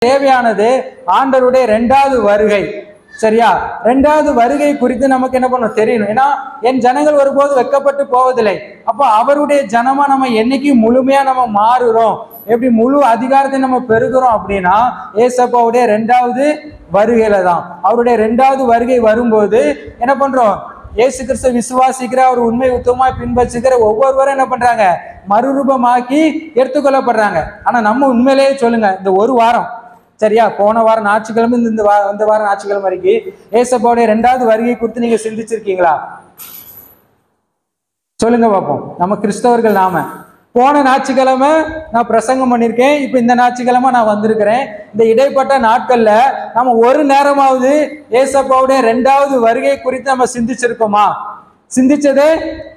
தேவையானது ஆண்டவருடைய 2வது வருகை. சரியா? 2வது வருகை குறித்து நமக்கு என்ன பண்ணணும் தெரியணும். ஏன்னா என் ஜனங்கள் ஒருபோது வெட்கப்பட்டு போவதில்லை. அப்போ அவருடைய ஜனமா நம்ம என்னைக்கு முழுமையா நம்ம மாறுறோம், எப்படி முழு அதிகாரத்தை நம்ம பெறுகிறோம் அப்படின்னா ஏசப்பாவுடைய 2வது வருகையில தான். அவருடைய 2வது வருகை வரும்போது என்ன பண்றோம், இயேசு கிறிஸ்து விசுவாசிக்கிற அவர் உண்மை உத்தமாய் பின்பற்றுகிற ஒவ்வொருவரும் என்ன பண்றாங்க, மறுரூபமாக்கி எடுத்துக்கொள்ளப்படுறாங்க. ஆனா நம்ம உண்மையிலேயே சொல்லுங்க, இந்த ஒரு வாரம் சரியா, போன வாரம் ஞாயிற்றுக்கிழமை இந்த வாரம் ஞாயிற்றுக்கிழமை வரைக்கும் ஏசப்பாவுடைய 2வது வருகை குறித்து நீங்க சிந்திச்சிருக்கீங்களா? சொல்லுங்க பார்ப்போம். நம்ம கிறிஸ்தவர்கள் நாம போன ஞாயிற்றுக்கிழமை நான் பிரசங்கம் பண்ணியிருக்கேன், இப்ப இந்த ஞாயிற்றுக்கிழமை நான் வந்திருக்கிறேன். இந்த இடைப்பட்ட நாட்கள்ல நம்ம ஒரு நேரமாவது ஏசப்பாவுடைய 2வது வருகை குறித்து நம்ம சிந்திச்சிருக்கோமா? சிந்திச்சதே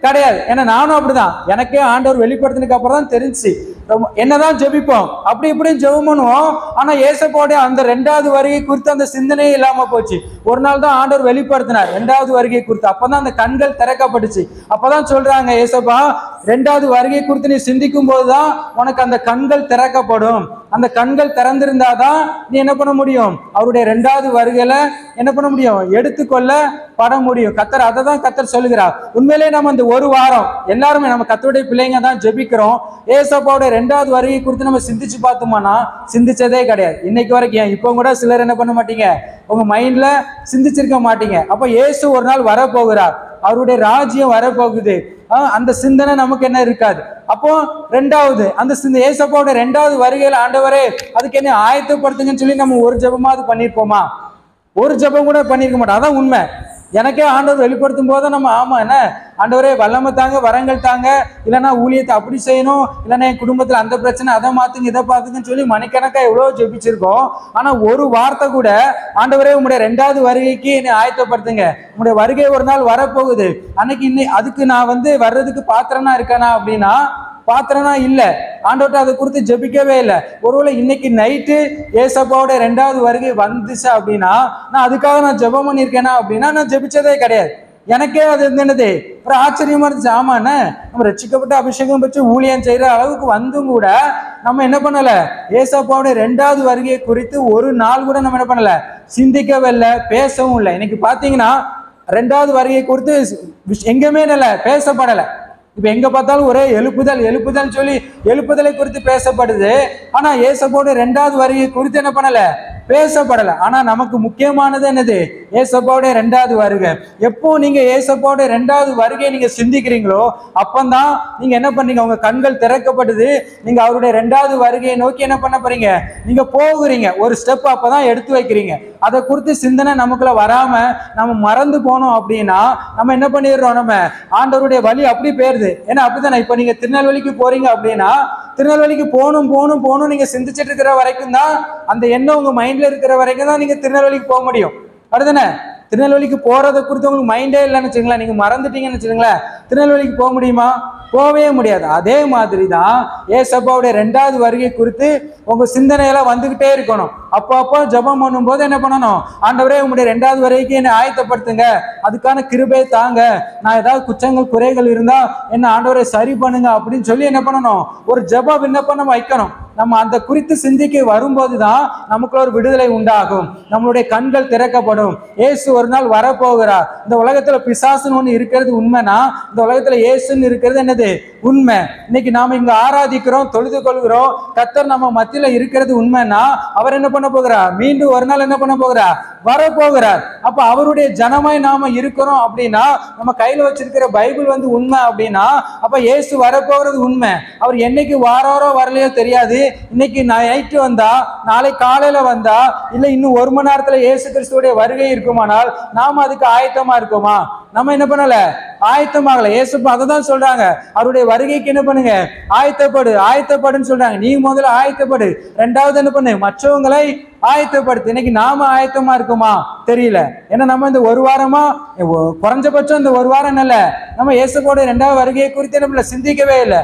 கிடையாது. ஏன்னா நானும் அப்படிதான், எனக்கே ஆண்டவர் வெளிப்படுத்தினதுக்கு அப்புறம் தான் தெரிஞ்சு என்னதான் ஜெபிப்போம், அப்படி இப்படியும் ஜெபம் பண்ணுவோம். ஆனா ஏசப்பாவுடைய அந்த 2வது வருகை குறித்து அந்த சிந்தனையே இல்லாம போச்சு. ஒரு நாள் தான் ஆண்டவர் வெளிப்படுத்தினார் 2வது வருகை குறித்து. அப்பதான் அந்த கண்கள் திறக்கப்பட்டுச்சு. அப்பதான் சொல்றாங்க, ஏசப்பா 2வது வருகை குறித்து நீ சிந்திக்கும் போதுதான் உனக்கு அந்த கண்கள் திறக்கப்படும். அந்த கண்கள் திறந்திருந்தாதான் நீ என்ன பண்ண முடியும், அவருடைய 2வது வருகையில என்ன பண்ண முடியும், எடுத்துக்கொள்ள பட முடியும். கத்தர் அதை தான் கத்தர் சொல்லுகிறார். உண்மையிலேயே நம்ம இந்த ஒரு வாரம் எல்லாருமே நம்ம கத்தருடைய பிள்ளைங்க தான் ஜெபிக்கிறோம். ஏசப்பாவுடைய 2வது வருகை குறித்து நம்ம சிந்திச்சு பார்த்தோம்னா சிந்திச்சதே கிடையாது இன்னைக்கு வரைக்கும். இப்போ கூட சிலர் என்ன பண்ண மாட்டீங்க, உங்க மைண்ட்ல சிந்திச்சிருக்க மாட்டீங்க. அப்ப இயேசு ஒரு நாள் வரப்போகிறார், அவருடைய ராஜ்யம் வரப்போகுது. அந்த சிந்தனை நமக்கு என்ன இருக்காது. அப்போ 2வது அந்த சிந்தனை ஏசப்பாவோட 2வது வருகையில ஆண்டவரே அதுக்கு என்ன ஆயத்தப்படுத்துங்கன்னு சொல்லி நம்ம ஒரு ஜெபமாவது பண்ணிருப்போமா? ஒரு ஜெபம் கூட பண்ணிருக்க மாட்டோம். அதான் உண்மை. எனக்கே ஆண்டவர் வெளிப்படுத்தும் போது நம்ம ஆமா என்ன ஆண்டவரே வல்லமை தாங்க, வரங்கள் தாங்க, இல்லைன்னா ஊழியத்தை அப்படி செய்யணும், இல்லைன்னா என் குடும்பத்துல அந்த பிரச்சனை அதை மாத்துங்க இதை பார்த்துங்கன்னு சொல்லி மணிக்கணக்கா எவ்வளவு ஜெபிச்சிருக்கோம். ஆனா ஒரு வார்த்தை கூட ஆண்டவரே உங்களுடைய 2வது வருகைக்கு என்னை ஆயத்தப்படுத்துங்க, உங்களுடைய வருகை ஒரு நாள் வரப்போகுது, அன்னைக்கு அதுக்கு நான் வர்றதுக்கு பாத்திரனா இருக்கேனா அப்படின்னா பாத்திரனா இல்ல. ஆண்டவர்கிட்ட அதை குறித்து ஜெபிக்கவே இல்லை. ஒருவேளை இன்னைக்கு நைட்டு ஏசப்பாவோட 2வது வருகை வந்துச்சு அப்படின்னா நான் அதுக்காக நான் ஜெபம் பண்ணியிருக்கேனா அப்படின்னா நான் ஜெபிச்சதே கிடையாது. எனக்கே அது என்னது ஒரு ஆச்சரியமா இருந்துச்சு. ஆமாண்ணே நம்ம ரட்சிக்கப்பட்ட அபிஷேகம் பெற்று ஊழியம் செய்யற அளவுக்கு வந்தும் கூட நம்ம என்ன பண்ணல, ஏசப்பாவுடைய 2வது வருகையை குறித்து ஒரு நாள் கூட நம்ம என்ன பண்ணல, சிந்திக்கவே இல்லை, பேசவும் இல்லை. இன்னைக்கு பாத்தீங்கன்னா 2வது வருகை குறித்து எங்கேயுமே இல்லை, பேசப்படலை. இப்ப எங்க பார்த்தாலும் ஒரே எழுப்புதல் எழுப்புதல் சொல்லி எழுப்புதலை குறித்து பேசப்படுது. ஆனா ஏசப்பாவோட 2வது வருகை குறித்து என்ன பண்ணல, பேசப்படலை. ஆனா நமக்கு முக்கியமானது என்னது, ஏசப்பாவுடைய 2வது வருகை. எப்போ நீங்க ஏசப்பாவுடைய 2வது வருகையை நீங்க சிந்திக்கிறீங்களோ அப்பந்தான் நீங்க என்ன பண்ணீங்க, உங்க கண்கள் திறக்கப்படுது. நீங்க அவருடைய 2வது வருகையை நோக்கி என்ன பண்ண போறீங்க, நீங்க போகிறீங்க. ஒரு ஸ்டெப் அப்பதான் எடுத்து வைக்கிறீங்க. அதை குறித்து சிந்தனை நமக்குள்ள வராம நம்ம மறந்து போனோம் அப்படின்னா நம்ம என்ன பண்ணிடுறோம், நம்ம ஆண்டவருடைய வழி அப்படி போயிருது. ஏன்னா அப்படித்தானே. இப்ப நீங்க திருநெல்வேலிக்கு போறீங்க அப்படின்னா திருநெல்வேலிக்கு போகணும் போகணும் போகணும் நீங்க சிந்திச்சுட்டு இருக்கிற வரைக்கும் தான், அந்த எண்ணம் உங்க மைண்ட்ல இருக்கிற வரைக்கும் தான் நீங்க திருநெல்வேலிக்கு போக முடியும். அப்படிதானே? திருநெல்வேலிக்கு போறதை குறித்து உங்களுக்கு மைண்டே இல்லைன்னு வச்சுங்களேன், நீங்க மறந்துட்டீங்கன்னு வச்சுங்களேன், திருநெல்வேலிக்கு போக முடியுமா? போகவே முடியாது. அதே மாதிரி தான் ஏசப்பாவுடைய 2வது வருகை குறித்து உங்க சிந்தனையெல்லாம் வந்துகிட்டே இருக்கணும். அப்போ ஜெபம் பண்ணும் போது என்ன பண்ணணும், ஆண்டவரே உங்களுடைய 2வது வருகைக்கு என்னை ஆயத்தப்படுத்துங்க, அதுக்கான கிருபை தாங்க, நான் ஏதாவது குற்றங்கள் குறைகள் இருந்தா என்ன ஆண்டவரை சரி பண்ணுங்க அப்படின்னு சொல்லி என்ன பண்ணணும், ஒரு ஜெப விண்ணப்பம் நம்ம வைக்கணும். நம்ம அந்த குறித்து சிந்திக்க வரும்போது தான் நமக்குள்ள ஒரு விடுதலை உண்டாகும், நம்மளுடைய கண்கள் திறக்கப்படும். இயேசு ஒரு நாள் வரப்போகிறார். இந்த உலகத்துல பிசாசுன்னு ஒண்ணு இருக்கிறது உண்மைனா இந்த உலகத்துல இயேசுன்னு இருக்கிறது என்னது உண்மை. இன்னைக்கு நாம இங்க ஆராதிக்கிறோம், தொழுது கொள்கிறோம், கர்த்தர் நம்ம மத்தியில இருக்கிறது உண்மைன்னா அவர் என்ன பண்ண போகிறார், மீண்டும் ஒரு நாள் என்ன பண்ண போகிறார், வரப்போகிறார். அப்ப அவருடைய ஜனமாய் நாம இருக்கிறோம் அப்படின்னா, நம்ம கையில வச்சிருக்கிற பைபிள் உண்மை அப்படின்னா அப்ப இயேசு வரப்போகிறது உண்மை. அவர் என்னைக்கு வாராரோ வரலையோ தெரியாது. இன்னைக்கு நைட்டு வந்தா நாளை காலையில வந்தா இல்ல இன்னும் 1 மணி நேரத்துல இயேசு கிறிஸ்துவோட வருகை இருக்குமானால் நாம அதுக்கு ஆயத்தமா இருக்கோமா? நம்ம என்ன பண்ணல, ஆயத்தமாகல. இயேசுப்பா அதை தான் சொல்றாங்க, அவருடைய வருகைக்கு என்ன பண்ணுங்க, ஆயத்தப்படு ஆயத்தப்படுன்னு சொல்றாங்க. நீ முதல்ல ஆயத்தப்படு, 2வது என்ன பண்ணு, மற்றவங்களை ஆயத்தப்படுத்து. இன்னைக்கு நாம ஆயத்தமா இருக்குமா தெரியல. ஏன்னா நம்ம இந்த ஒரு வாரமா குறைஞ்சபட்சம் இந்த ஒரு வாரம் இல்ல, நம்ம இயேசுவோட 2வது வருகையை குறித்து நம்மள சிந்திக்கவே இல்லை.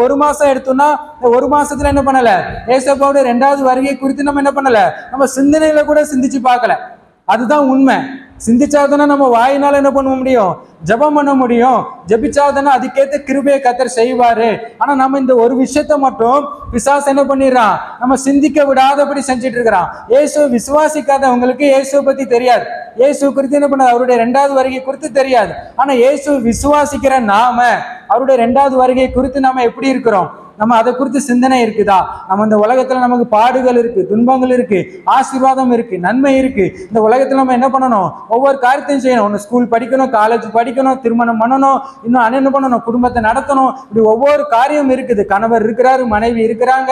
ஒரு மாசம் எடுத்தோம்னா இந்த ஒரு மாசத்துல என்ன பண்ணல, இயேசுவோட 2வது வருகை குறித்து நம்ம என்ன பண்ணல, நம்ம சிந்தனையில கூட சிந்திச்சு பார்க்கல. அதுதான் உண்மை. சிந்திச்சாதானே நம்ம வாயினால என்ன பண்ண முடியும், ஜெபம் பண்ண முடியும். ஜெபிச்சாதானே அதுக்கேற்ற கிருபையை கர்த்தர் செய்வாரு. ஆனா நம்ம இந்த ஒரு விஷயத்த மட்டும் பிசாசு என்ன பண்ணிடுறான், நம்ம சிந்திக்க விடாதபடி செஞ்சுட்டு இருக்கிறான். இயேசுவை விசுவாசிக்காதவங்களுக்கு இயேசுவை பத்தி தெரியாது, இயேசு குறித்து என்ன பண்ணாது, அவருடைய 2வது வருகை குறித்து தெரியாது. ஆனா இயேசு விசுவாசிக்கிற நாம அவருடைய 2வது வருகை குறித்து நாம எப்படி இருக்கிறோம், நம்ம அதை குறித்து சிந்தனை இருக்குதா? நம்ம இந்த உலகத்துல நமக்கு பாடுகள் இருக்கு, துன்பங்கள் இருக்கு, ஆசீர்வாதம் இருக்கு, நன்மை இருக்கு. இந்த உலகத்துல நம்ம என்ன பண்ணணும், ஒவ்வொரு காரியத்தையும் செய்யணும். ஒன்று ஸ்கூல் படிக்கணும், காலேஜ் படிக்கணும், திருமணம் பண்ணணும், இன்னும் என்ன பண்ணணும், குடும்பத்தை நடத்தணும். இப்படி ஒவ்வொரு காரியம் இருக்குது. கணவர் இருக்கிறாரு, மனைவி இருக்கிறாங்க,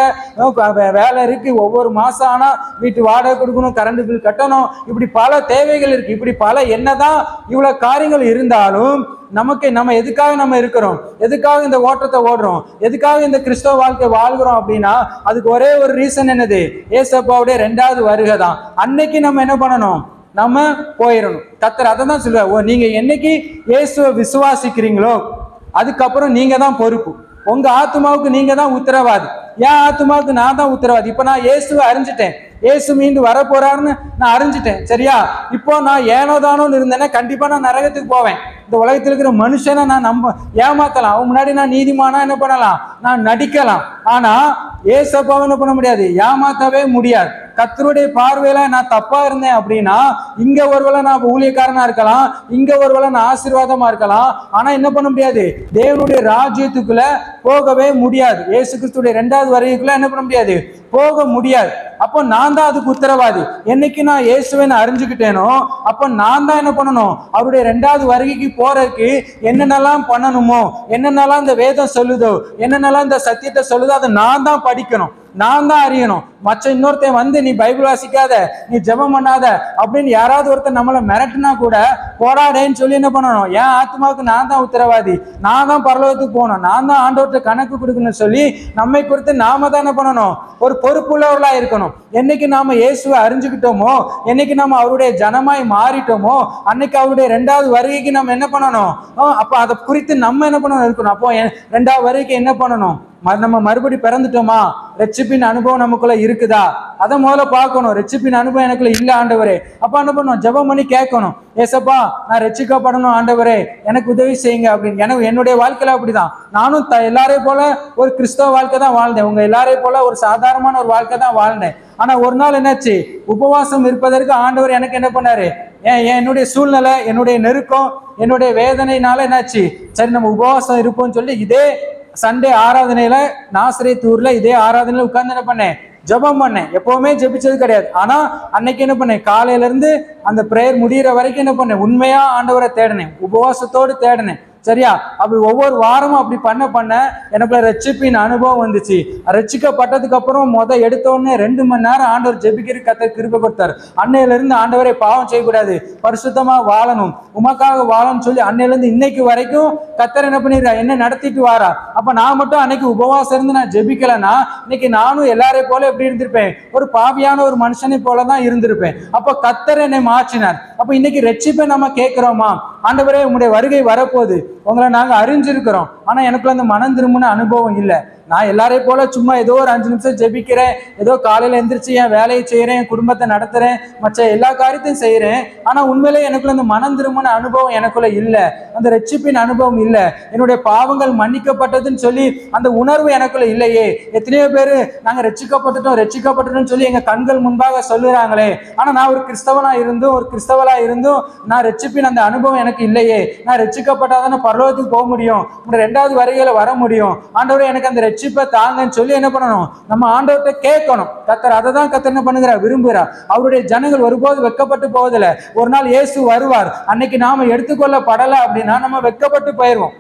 வேலை இருக்கு, ஒவ்வொரு மாசம் ஆனா வீட்டு வாடகை கொடுக்கணும், கரண்ட் பில் கட்டணும், இப்படி பல தேவைகள் இருக்கு. இப்படி பல என்னதான் இவ்வளவு காரியங்கள் இருந்தாலும் நமக்கு நம்ம எதுக்காக நம்ம இருக்கிறோம், எதுக்காக இந்த ஓட்டத்தை ஓடுறோம், எதுக்காக இந்த கிறிஸ்தவ வாழ்க்கை வாழ்கிறோம் அப்படின்னா அதுக்கு ஒரே ஒரு ரீசன் என்னது, ஏசப்பாவுடைய 2வது வருகை தான். அன்னைக்கு நம்ம என்ன பண்ணணும், நம்ம போயிடணும். கர்த்தர் அதை தான் சொல்லுவார், நீங்க என்னைக்கு இயேசுவை விசுவாசிக்கிறீங்களோ அதுக்கப்புறம் நீங்க தான் பொறுப்பு. உங்க ஆத்மாவுக்கு நீங்க தான் உத்தரவாதி. என் ஆத்மாவுக்கு நான் தான் உத்தரவாதி. இப்ப நான் இயேசுவை அறிஞ்சிட்டேன், இயேசு மீண்டு வர போறாருன்னு நான் அறிஞ்சிட்டேன், சரியா? இப்போ நான் ஏனோதானோன்னு இருந்தேன்னா கண்டிப்பா நான் நரகத்துக்கு போவேன். இந்த உலகத்தில் இருக்கிற மனுஷனை நான் ஏமாத்தலாம், அவன் முன்னாடி நான் நீதிமானா என்ன பண்ணலாம், நான் நடிக்கலாம். ஆனா ஏசப்பாவை என்ன பண்ண முடியாது, ஏமாத்தவே முடியாது. கர்த்தருடைய பார்வையில நான் தப்பா இருந்தேன் அப்படின்னா இங்க ஒருவேளை நான் ஊழியக்காரனா இருக்கலாம், இங்க ஒருவேளை நான் ஆசீர்வாதமா இருக்கலாம், ஆனா என்ன பண்ண முடியாது, தேவனுடைய ராஜ்யத்துக்குள்ள போகவே முடியாது. இயேசு கிறிஸ்துடைய 2வது வருகைக்குள்ள என்ன பண்ண முடியாது, போக முடியாது. அப்போ நான் தான் அதுக்கு உத்தரவாதி. என்னைக்கு நான் இயேசுவை அறிஞ்சுக்கிட்டேனோ அப்போ நான் தான் என்ன பண்ணணும், அவருடைய 2வது வருகைக்கு போறதுக்கு என்னென்னலாம் பண்ணணுமோ, என்னென்னலாம் இந்த வேதம் சொல்லுதோ, என்னென்னலாம் இந்த சத்தியத்தை சொல்லுதோ அதை நான் தான் படிக்கணும், நான் தான் அறியணும். மற்ற இன்னொருத்தன் வந்து நீ பைபிள் வாசிக்காத, நீ ஜெபம் பண்ணாத அப்படின்னு யாராவது ஒருத்தர் நம்மளை மிரட்டினா கூட போராடேன்னு சொல்லி என்ன பண்ணணும், என் ஆத்மாவுக்கு நான் தான் உத்தரவாதி, நான் தான் பரலோகத்துக்கு போகணும், நான் தான் ஆண்டவர்கிட்ட கணக்கு கொடுக்கணும்னு சொல்லி நம்மை குறித்து நாம தான் என்ன பண்ணணும், ஒரு பொறுப்புள்ளவர்களா இருக்கணும். என்னைக்கு நாம இயேசுவை அறிஞ்சுக்கிட்டோமோ, என்னைக்கு நம்ம அவருடைய ஜனமாய் மாறிட்டோமோ அன்னைக்கு அவருடைய 2வது வருகைக்கு நம்ம என்ன பண்ணணும், அப்ப அதை குறித்து நம்ம என்ன பண்ணணும் இருக்கணும். அப்போ 2வது வருகைக்கு என்ன பண்ணணும், நம்ம மறுபடி பிறந்துட்டோமா, ரட்சிப்பின் அனுபவம் நமக்குள்ள இருக்குதா, அதை முதல்ல பார்க்கணும். ரட்சிப்பின் அனுபவம் எனக்குள்ள இல்ல ஆண்டவரே, அப்ப என்ன பண்ணணும், ஜெபம் பண்ணி கேட்கணும், ஏசப்பா நான் ரட்சிக்கப்படணும் ஆண்டவரே, எனக்கு உதவி செய்யுங்க அப்படின்னு. எனக்கு என்னுடைய வாழ்க்கையில அப்படிதான், நானும் எல்லாரையும் போல ஒரு கிறிஸ்தவ வாழ்க்கை தான் வாழ்ந்தேன், உங்க எல்லாரையும் போல ஒரு சாதாரணமான ஒரு வாழ்க்கை தான் வாழ்ந்தேன். ஆனா ஒரு நாள் என்னாச்சு, உபவாசம் இருப்பதற்கு ஆண்டவர் எனக்கு என்ன பண்ணாரு, என்னுடைய சூழ்நிலை, என்னுடைய நெருக்கம், என்னுடைய வேதனைனால என்னாச்சு, சரி நம்ம உபவாசம் இருப்போம்னு சொல்லி இதே சண்டே ஆராதனையில நாசரேத்தூர்ல இதே ஆராதனையில உட்கார்ந்து என்ன பண்ணேன், ஜெபம் பண்ணேன். எப்பவுமே ஜெபிச்சது கிடையாது. ஆனா அன்னைக்கு என்ன பண்ணேன், காலையில இருந்து அந்த பிரேயர் முடிகிற வரைக்கும் என்ன பண்ணேன், உண்மையா ஆண்டவரை தேடினேன், உபவாசத்தோடு தேடினேன், சரியா? அப்படி ஒவ்வொரு வாரமும் அப்படி பண்ண எனக்குள்ள ரட்சிப்பின் அனுபவம் வந்துச்சு. ரட்சிக்கப்பட்டதுக்கு அப்புறம் எடுத்தோடனே 2 மணி நேரம் ஆண்டவர் ஜெபிக்கிற கர்த்தர் கிருபை கொடுத்தார். அன்னையில இருந்து ஆண்டவரை பாவம் செய்யக்கூடாது, பரிசுத்தமா வாழணும், உமக்காக வாழணும்னு சொல்லி அன்னையில இருந்து இன்னைக்கு வரைக்கும் கர்த்தர் என்ன பண்ணிடுறா, என்ன நடத்திட்டு வாரா. அப்ப நான் மட்டும் அன்னைக்கு உபவாசம் இருந்து நான் ஜெபிக்கலன்னா இன்னைக்கு நானும் எல்லாரையும் போல எப்படி இருந்திருப்பேன், ஒரு பாவியான ஒரு மனுஷனை போலதான் இருந்திருப்பேன். அப்ப கர்த்தர் என்னை மாற்றினார். அப்ப இன்னைக்கு ரட்சிப்பை நம்ம கேட்கிறோமா, ஆண்டவரே உங்களுடைய வருகை வரப்போகுது, உங்களை நாங்க அறிஞ்சிருக்கிறோம், ஆனா எனக்குள்ள அந்த மனம் திரும்பின அனுபவம் இல்லை. நான் எல்லாரையும் போல சும்மா ஏதோ ஒரு 5 நிமிஷம் ஜெபிக்கிறேன், ஏதோ காலையில எந்திரிச்சு என் வேலையை செய்யறேன், என் குடும்பத்தை நடத்துறேன், மற்ற எல்லா காரியத்தையும் செய்யறேன். ஆனா உண்மையிலே எனக்குள்ள அந்த மனம் திரும்பின அனுபவம் எனக்குள்ள இல்லை, அந்த ரட்சிப்பின் அனுபவம் இல்லை, என்னுடைய பாவங்கள் மன்னிக்கப்பட்டதுன்னு சொல்லி அந்த உணர்வு எனக்குள்ள இல்லையே. எத்தனையோ பேரு நாங்க ரட்சிக்கப்பட்டுட்டோம் சொல்லி எங்க கண்கள் முன்பாக சொல்லுறாங்களே, ஆனா நான் ஒரு கிறிஸ்தவனா இருந்தும் ஒரு கிறிஸ்தவலா இருந்தும் நான் ரட்சிப்பின் அந்த அனுபவம் எனக்கு இல்லையே. நான் ரட்சிக்கப்பட்டாதானே பரலோகத்துக்கு போக முடியும், 2வது வருகையில வர முடியும். ஆண்டவரே எனக்கு அந்த ரட்சிப்பை தாங்கன்னு சொல்லி என்ன பண்ணணும், நம்ம ஆண்டவர்கிட்ட கேட்கணும். கர்த்தர் அதை தான் கர்த்தர் என்ன பண்ணுகிறார், விரும்புகிறார். அவருடைய ஜனங்கள் ஒருபோது வெட்கப்பட்டு போவதில்லை. ஒரு நாள் இயேசு வருவார், அன்னைக்கு நாம எடுத்துக்கொள்ளப்படலை அப்படின்னா நம்ம வெட்கப்பட்டு போயிடுவோம்.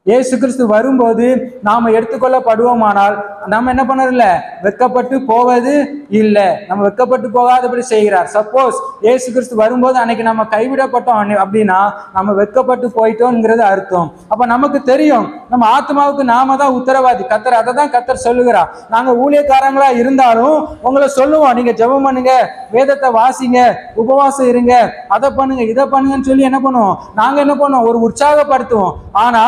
இயேசு கிறிஸ்து வரும்போது நாம எடுத்துக்கொள்ளப்படுவோமானால் நம்ம என்ன பண்ணல, வெட்கப்பட்டு போவது இல்லை, நம்ம வெட்கப்பட்டு போகாதபடி செய்கிறார். சப்போஸ் இயேசு கிறிஸ்து வரும்போது அன்னைக்கு நம்ம கைவிடப்பட்டோம் அப்படின்னா நம்ம வெட்கப்பட்டு போயிட்டோம்ங்கிறது அர்த்தம். அப்ப நமக்கு தெரியும் நம்ம ஆத்மாவுக்கு நாம தான் உத்தரவாதி. கர்த்தர் அதை தான் கர்த்தர் சொல்லுகிறார். நாங்க ஊழியக்காரங்களா இருந்தாலும் உங்களை சொல்லுவோம், நீங்க ஜெபம் பண்ணுங்க, வேதத்தை வாசிங்க, உபவாசம் இருங்க, அதை பண்ணுங்க, இதை பண்ணுங்கன்னு சொல்லி என்ன பண்ணுவோம், நாங்க என்ன பண்ணுவோம், ஒரு உற்சாகப்படுத்துவோம். ஆனா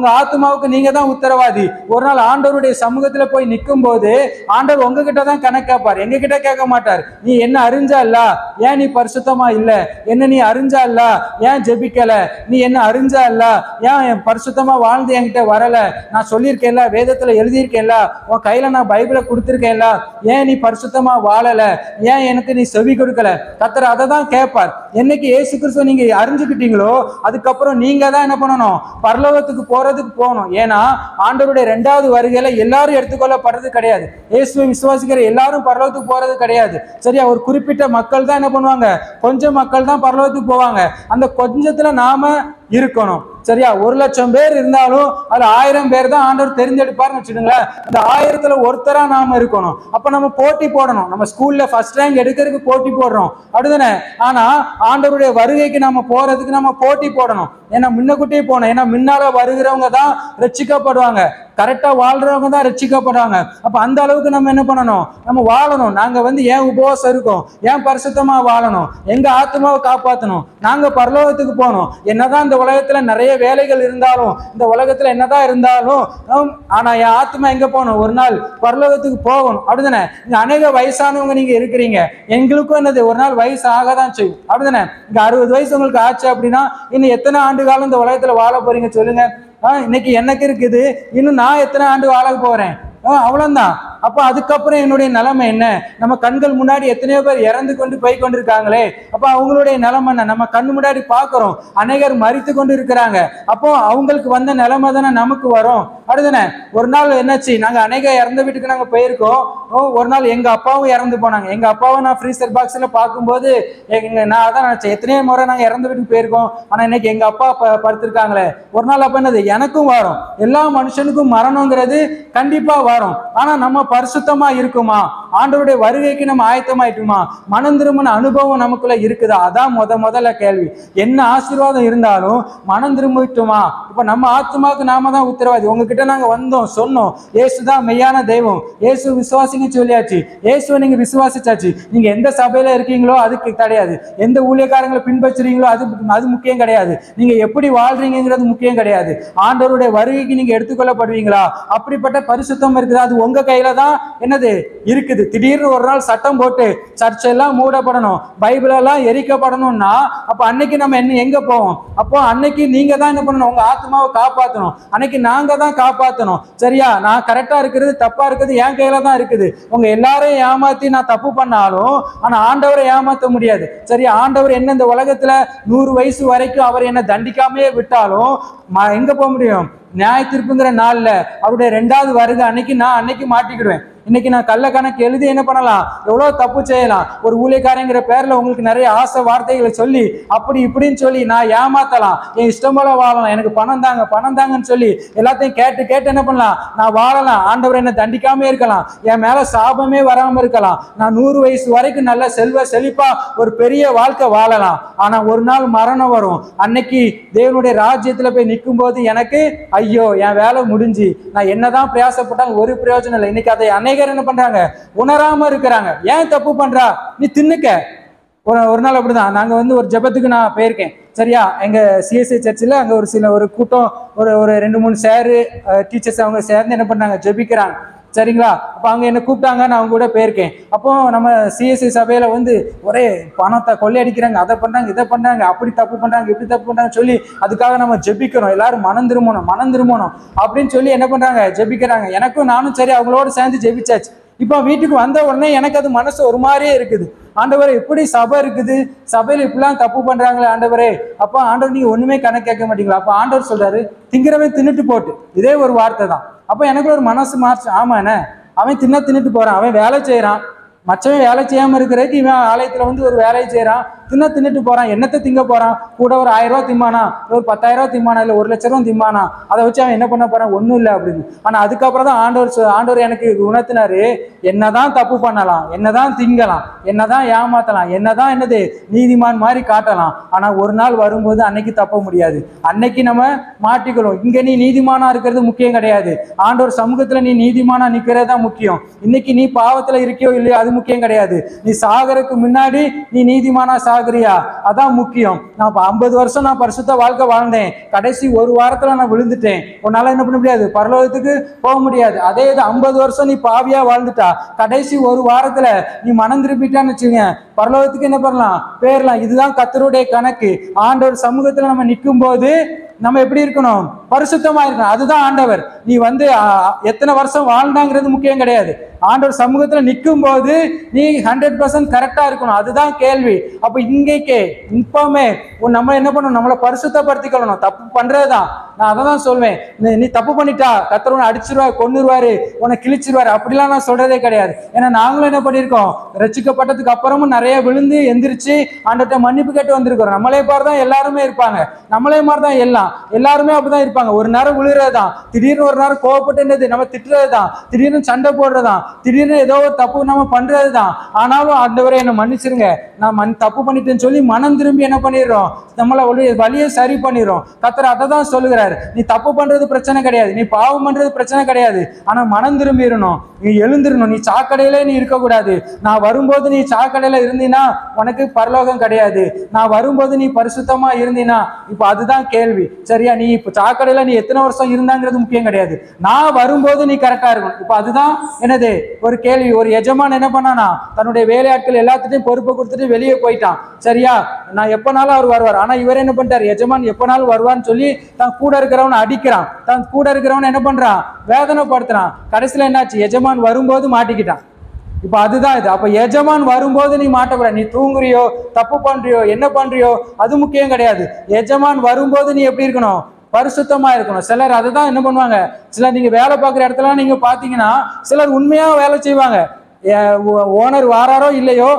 உங்க ஆத்மாவுக்கு நீங்க தான் உத்தரவாதி. ஒரு நாள் ஆண்டவருடைய சமூகத்துல போய் நிற்கும் போது ஆண்டவர் உங்ககிட்ட தான் கணக்கு கேட்பார், எங்க கிட்ட கேட்க மாட்டார். நீ என்ன அறிஞ்சா இல்ல, ஏன் நீ பரிசுத்தமா இல்ல, என்ன நீ அறிஞ்சா இல்ல, ஏன் ஜெபிக்கல, நீ என்ன அறிஞ்சா இல்ல, ஏன் பரிசுத்தமா வாழ்ந்து என்கிட்ட வரல, நான் சொல்லியிருக்கேன்ல, வேதத்துல எழுதியிருக்கேன்ல, உன் கையில நான் பைபிளை கொடுத்திருக்கேன்ல, ஏன் நீ பரிசுத்தமா வாழல, ஏன் எனக்கு நீ செவி கொடுக்கல. கர்த்தர் அதை தான் கேட்பார். என்னைக்கு இயேசு கிறிஸ்துவ நீங்க அறிஞ்சுக்கிட்டீங்களோ அதுக்கப்புறம் நீங்க தான் என்ன பண்ணணும், பரலோகத்துக்கு போகணும். ஏன்னா ஆண்டவருடைய 2வது வருகையில எல்லாரும் எடுத்துக்கொள்ளப்படுறது கிடையாது. இயேசுவை விசுவாசிக்கிற எல்லாரும் பரலோகத்துக்கு போறது கிடையாது. சரியா, ஒரு குறிப்பிட்ட மக்கள் தான் என்ன பண்ணுவாங்க, கொஞ்சம் மக்கள் தான் பரலோகத்துக்கு போவாங்க. அந்த கொஞ்சத்துல நாம இருக்கணும். சரியா, 1,00,000 பேர் இருந்தாலும் அது 1000 பேர் தான் ஆண்டவர் தெரிஞ்செடுப்பார்னு வச்சுக்கோங்களேன். அந்த 1000த்துல ஒருத்தரா நாம இருக்கணும். அப்ப நம்ம போட்டி போடணும். நம்ம ஸ்கூல்ல ஃபர்ஸ்ட் ரேங்க் எடுக்கிறதுக்கு போட்டி போடுறோம், அப்படிதானே? ஆனா ஆண்டவருடைய வருகைக்கு நம்ம போறதுக்கு நம்ம போட்டி போடணும். ஏன்னா முன்னக்கூட்டியே போனோம். ஏன்னா முன்னால வருகிறவங்க தான் ரட்சிக்கப்படுவாங்க, கரெக்டா வாழ்றவங்க தான் ரட்சிக்கப்படுவாங்க. அப்ப அந்த அளவுக்கு நம்ம என்ன பண்ணணும், நம்ம வாழணும். நாங்க ஏன் உபவாசம் இருக்கோம், ஏன் பரிசுத்தமா வாழணும், எங்க ஆத்மாவை காப்பாற்றணும், நாங்க பரலோகத்துக்கு போகணும். என்னதான் இந்த உலகத்துல நிறைய வேலைகள் இருந்தாலும், இந்த உலகத்துல என்னதான் இருந்தாலும், ஆனா என் ஆத்மா எங்க போகணும், ஒரு நாள் பரலோகத்துக்கு போகணும், அப்படிதானே? இங்க அநேக வயசானவங்க நீங்க இருக்கிறீங்க, எங்களுக்கும் என்னது ஒரு நாள் வயசு ஆகதான் செய்யும், அப்படிதானே? இங்க 60 வயசு உங்களுக்கு ஆச்சு அப்படின்னா இன்னும் எத்தனை ஆண்டு காலம் இந்த உலகத்துல வாழ போறீங்க சொல்லுங்க? இன்னைக்கு எனக்கு இருக்குது, இன்னும் நான் எத்தனை ஆண்டு வாழ போறேன்? அவ்வளவுதான். அப்ப அதுக்கப்புறம் என்னுடைய நிலைமை என்ன? நம்ம கண்கள் முன்னாடி எத்தனையோ பேர் இறந்து கொண்டு போய் கொண்டிருக்காங்களே, அப்ப அவங்களுடைய நிலைமை என்ன? நம்ம கண்ணு முன்னாடி பாக்குறோம், அநேகர் மரித்து கொண்டு இருக்கிறாங்க. அப்போ அவங்களுக்கு வந்த நிலைமை தானே நமக்கு வரும், அப்படிதானே? ஒரு நாள் என்னாச்சு, நாங்க அநேக இறந்த வீட்டுக்கு நாங்க போயிருக்கோம். ஒரு நாள் எங்க அப்பாவும் இறந்து போனாங்க. எங்க அப்பாவை நான் ஃப்ரீசர் பாக்ஸ்ல பார்க்கும்போது நான் அதான் நினைச்சேன், எத்தனையோ முறை நாங்க இறந்த வீட்டுக்கு போயிருக்கோம், ஆனா இன்னைக்கு எங்க அப்பா படுத்திருக்காங்களே. ஒரு நாள் அப்ப என்னது, எனக்கும் வரும். எல்லா மனுஷனுக்கும் மரணங்கிறது கண்டிப்பா வரும். ஆனா நம்ம பரிசுத்தமா இருக்குமா, ஆண்டவருடைய வருகைக்கு நம்ம ஆயத்தமாயிட்டுமா, மனம் திரும்பின அனுபவம் நமக்குள்ள இருக்குதா? அதான் முதல்ல கேள்வி. என்ன ஆசீர்வாதம் இருந்தாலும் மனம் திரும்பிட்டுமா? இப்ப நம்ம ஆத்மாவுக்கு நாம தான் உத்தரவாதி. உங்ககிட்ட நாங்க வந்தோம், சொன்னோம், இயேசுதான் மெய்யான தெய்வம், இயேசு விசுவாசிங்க சொல்லியாச்சு, இயேசுவை நீங்க விசுவாசிச்சாச்சு. நீங்க எந்த சபையில இருக்கீங்களோ அதுக்கு கிடையாது, எந்த ஊழியக்காரங்களை பின்பற்றுறீங்களோ அது முக்கியம் கிடையாது, நீங்க எப்படி வாழ்றீங்கிறது முக்கியம் கிடையாது. ஆண்டவருடைய வருகைக்கு நீங்க எடுத்துக்கொள்ளப்படுவீங்களா? அப்படிப்பட்ட பரிசுத்தம் இருக்குது, அது உங்க கையில தான் என்னது இருக்குது. திடீர்னு ஒரு நாள் சட்டம் போட்டு சர்ச்செல்லாம் மூடப்படணும், பைபிள் எல்லாம் எரிக்கப்படணும்னா அப்ப அன்னைக்கு நம்ம எங்க போவோம்? அப்போ அன்னைக்கு நீங்க தான் என்ன பண்ணணும், உங்க ஆத்மாவை காப்பாற்றணும். அன்னைக்கு நாங்க தான் காப்பாற்றணும். சரியா, நான் கரெக்டா இருக்கிறது தப்பா இருக்கிறது என் கையில தான் இருக்குது. உங்க எல்லாரையும் ஏமாத்தி நான் தப்பு பண்ணாலும் ஆனா ஆண்டவரை ஏமாத்த முடியாது. சரியா, ஆண்டவர் என்ன இந்த உலகத்துல 100 வயசு வரைக்கும் அவர் என்ன தண்டிக்காமையே விட்டாலும் எங்க போக முடியும்? நியாய தீர்ப்புங்கிற நாள்ல அவருடைய 2வது வருகை அன்னைக்கு நான் அன்னைக்கு மாட்டிக்கிடுவேன். இன்னைக்கு நான் கள்ள கணக்கு எழுதி என்ன பண்ணலாம், எவ்வளவு தப்பு செய்யலாம். ஒரு ஊழியக்காரங்கிற பேர்ல உங்களுக்கு நிறைய ஆசை வார்த்தைகளை சொல்லி அப்படி இப்படின்னு சொல்லி நான் ஏமாத்தலாம், என் இஷ்டம் போல வாழலாம், எனக்கு பணம் தாங்கன்னு சொல்லி எல்லாத்தையும் கேட்டு என்ன பண்ணலாம், நான் வாழலாம். ஆண்டவர் என்ன தண்டிக்காம இருக்கலாம், என் மேல சாபமே வராம இருக்கலாம், நான் 100 வயசு வரைக்கும் நல்ல செழிப்பா ஒரு பெரிய வாழ்க்கை வாழலாம். ஆனா ஒரு நாள் மரணம் வரும். அன்னைக்கு தேவனுடைய ராஜ்யத்துல போய் நிற்கும் போது எனக்கு ஐயோ என் வேலை முடிஞ்சு, நான் என்னதான் பிரயாசப்பட்டாலும் ஒரு பிரயோஜனம் இல்லை. இன்னைக்கு அதை அநேகர் என்ன பண்றாங்க, உணராம இருக்கிறாங்க. ஏன் தப்பு பண்றா, நீ தின்னுக்க. ஒரு நாள் அப்படிதான், நாங்க ஒரு ஜெபத்துக்கு நான் போயிருக்கேன். சரியா, எங்க சிஎஸ்ஐ சர்ச்சில் அங்க ஒரு கூட்டம், ஒரு 2-3 சேரு டீச்சர்ஸ் அவங்க சேர்ந்து என்ன பண்ணாங்க, ஜெபிக்கிறாங்க. சரிங்களா, அப்ப அவங்க என்ன கூப்பிட்டாங்க, நான் அவங்க கூட போயிருக்கேன். அப்போ நம்ம சிஎஸ்ஐ சபையில ஒரே பணத்தை கொள்ளையடிக்கிறாங்க, அதை பண்றாங்க, இதை பண்றாங்க, அப்படி தப்பு பண்றாங்க, இப்படி தப்பு பண்றாங்க சொல்லி அதுக்காக நம்ம ஜெபிக்கிறோம். எல்லாரும் மனம் திரும்பணும் அப்படின்னு சொல்லி என்ன பண்றாங்க, ஜெபிக்கிறாங்க. எனக்கும் நானும் சரி அவங்களோட சேர்ந்து ஜெபிச்சாச்சு. இப்போ வீட்டுக்கு வந்த உடனே எனக்கு அது மனசு ஒரு மாதிரியே இருக்குது. ஆண்டவரே, எப்படி சபை இருக்குது, சபையில இப்படிலாம் தப்பு பண்றாங்களே ஆண்டவரே. அப்ப ஆண்டவர் நீங்க ஒண்ணுமே கணக்கு கேட்க மாட்டீங்களா? அப்ப ஆண்டவர் சொல்றாரு, திங்கிறவன் தின்னுட்டு போட்டு. இதே ஒரு வார்த்தை தான். அப்ப எனக்கு ஒரு மனசு மாறிச்சு. ஆமா, என்ன அவன் தின்னுட்டு போறான், அவன் வேலை செய்யறான், மற்றவன் வேலை செய்யாம இருக்கிறதுக்கு இவன் ஆலயத்துல ஒரு வேலையை செய்யறான், தின்னுட்டு போறான். என்னத்தை திங்க போறான்? கூட ஒரு 1000 ரூபாய் திம்மானா, ஒரு 10,000 திம்மானா, இல்ல 1,00,000 திம்மானா, அதை வச்சு அவன் என்ன பண்ண போறான்? ஒண்ணும் இல்லை அப்படின்னு. ஆனா அதுக்கப்புறம் தான் ஆண்டவர் எனக்கு உணர்த்தினாரு, என்னதான் தப்பு பண்ணலாம், என்னதான் திங்கலாம், என்னதான் ஏமாத்தலாம், என்னதான் நீதிமான் மாதிரி காட்டலாம், ஆனா ஒரு நாள் வரும்போது அன்னைக்கு தப்ப முடியாது. அன்னைக்கு நம்ம மாட்டிக்கிறோம். இங்க நீ நீதிமானா இருக்கிறது முக்கியம் கிடையாது, ஆண்டவர் சமூகத்துல நீ நீதிமானா நிக்கிறதா முக்கியம். இன்னைக்கு நீ பாவத்துல இருக்கியோ இல்லையோ அது முக்கியம் கிடையாது. நீ சாகருக்கு முன்னாடி நீ நீதிமானா பாக்குறியா? அதான் முக்கியம். நான் 50 வருஷம் நான் பரிசுத்த வாழ்க்கை வாழ்ந்தேன், கடைசி ஒரு வாரத்துல நான் விழுந்துட்டேன், உன்னால என்ன பண்ண முடியாது, பரலோகத்துக்கு போக முடியாது. அதே இது 50 வருஷம் நீ பாவியா வாழ்ந்துட்டா, கடைசி ஒரு வாரத்துல நீ மனம் திரும்பிட்டான்னு வச்சுங்க, பரலோகத்துக்கு என்ன பண்ணலாம், பேரலாம். இதுதான் கர்த்தருடைய கணக்கு. ஆண்டவர் சமூகத்துல நம்ம நிற்கும் போது நம்ம எப்படி இருக்கணும், பரிசுத்தமா இருக்கணும். அதுதான் ஆண்டவர். நீ வந்து எத்தனை வருஷம் வாழ்ந்தாங்கிறது முக்கியம் கிடையாது. ஆண்டவர் சமூகத்துல நிற்கும் போது நீ 100% கரெக்டா இருக்கணும். அதுதான் கேள்வி. அப்ப இங்கேக்கே இப்பவுமே நம்ம என்ன பண்ணணும், நம்மளை பரிசுத்தப்படுத்திக்கணும். தப்பு பண்றதுதான். நான் அதை தான் சொல்வேன். நீ தப்பு பண்ணிட்டா கர்த்தர் உன்னை அடிச்சிருவாரு, கொன்னுருவாரு, உன்னை கிழிச்சிருவாரு, அப்படிலாம் நான் சொல்றதே கிடையாது. ஏன்னா நாங்களும் என்ன பண்ணியிருக்கோம், ரட்சிக்கப்பட்டதுக்கு அப்புறமும் நிறைய விழுந்து எந்திரிச்சு ஆண்டவர்ட்ட மன்னிப்பு கேட்டு வந்திருக்கிறோம். நம்மளே மாதிரி தான் எல்லாருமே இருப்பாங்க, நம்மளே மாதிரி தான் எல்லாருமே அப்படிதான் இருப்பாங்க. ஒரு நேரம் விழுறதுதான், திடீர்னு ஒரு நேரம் கோவப்பட்டு என்னது நம்ம திட்டுறதுதான், திடீர்னு சண்டை போடுறதுதான், திடீர்னு ஏதோ ஒரு தப்பு நம்ம பண்றதுதான். ஆனாலும் ஆண்டவரே என்னை மன்னிச்சிருங்க, நான் தப்பு பண்ணிட்டேன்னு சொல்லி மனம் திரும்பி என்ன பண்ணிடுறோம், நம்மளை வழியை சரி பண்ணிடுறோம். கர்த்தர் அதை தான் சொல்லுகிறாரு. நீ தப்பு பண்றது பிரச்சனை கிடையாது, நீ பாவம் பண்றது பிரச்சனை கிடையாது, ஆனா மனம் திரும்பிடணும், நீ எழுந்திரணும். நீ சாக்கடையிலே நீ இருக்கக்கூடாது. நான் வரும்போது நீ சாக்கடையில இருந்தீனா உனக்கு பரலோகம் கிடையாது. நான் வரும்போது நீ பரிசுத்தமா இருந்தீனா, இப்ப அதுதான் கேள்வி. சரியா? நீ இப்ப சாக்கடையில நீ எத்தனை வருஷம் இருந்தாங்கிறது முக்கியம் கிடையாது, நான் வரும்போது நீ கரெக்டா இருக்கணும். இப்ப அதுதான் என்னது ஒரு கேள்வி. ஒரு எஜமான் என்ன பண்ணானா, தன்னுடைய வேலையாட்கள் எல்லாத்துட்டையும் பொறுப்பை கொடுத்துட்டு வெளியே போயிட்டான். சரியா? நான் எப்பனாலும் அவர் வருவார். ஆனா இவர் என்ன பண்ணிட்டார், எஜமான் எப்பனாலும் வருவான்னு சொல்லி தான் கூட இருக்கிறவனை அடிக்கிறான், தான் கூட இருக்கிறவனை என்ன பண்றான், வேதனைப்படுத்துறான். கடைசியில என்னாச்சு, எஜமான் வரும்போது மாட்டிக்கிட்டான். இப்ப அதுதான் இது. அப்ப எஜமான் வரும்போது நீ மாட்டக்கூடாது. நீ தூங்குறியோ, தப்பு பண்றியோ, என்ன பண்றியோ அது முக்கியம் கிடையாது. எஜமான் வரும்போது நீ எப்படி இருக்கணும், பரிசுத்தமா இருக்கணும். சிலர் அதை தான் என்ன பண்ணுவாங்க, சிலர் நீங்க வேலை பார்க்குற இடத்துல நீங்க பாத்தீங்கன்னா சிலர் உண்மையா வேலை செய்வாங்க. ஓனர் வாராரோ இல்லையோ